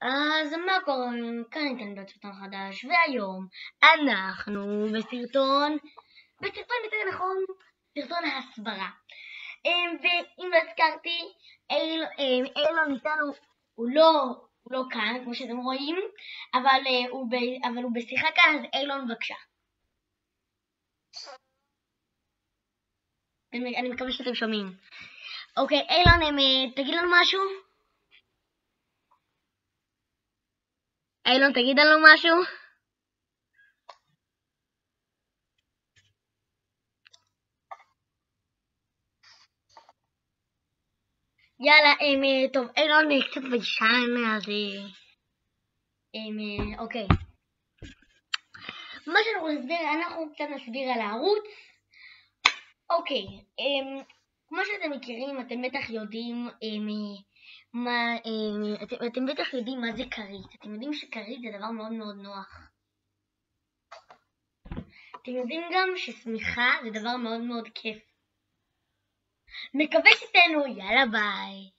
אז מה קורה? כאן ניתן בסרטון חדש, והיום אנחנו בסרטון יותר נכון, סרטון הסברה. ואם לא הזכרתי, אילון איתנו, הוא לא כאן, כמו שאתם רואים, אבל הוא בשיחה כאן, אז אילון בבקשה. אני מקווה שאתם שומעים. אוקיי, אילון, תגיד לנו משהו? אילון, תגיד לנו משהו? יאללה, טוב, אילון קצת ביישן, אז אוקיי. מה אנחנו קצת נסביר על הערוץ. אוקיי, כמו שאתם מכירים, אתם בטח יודעים מה זה כרית. אתם יודעים שכרית זה דבר מאוד מאוד נוח. אתם יודעים גם ששמיכה זה דבר מאוד מאוד כיף. מקווה שתהנו, יאללה ביי.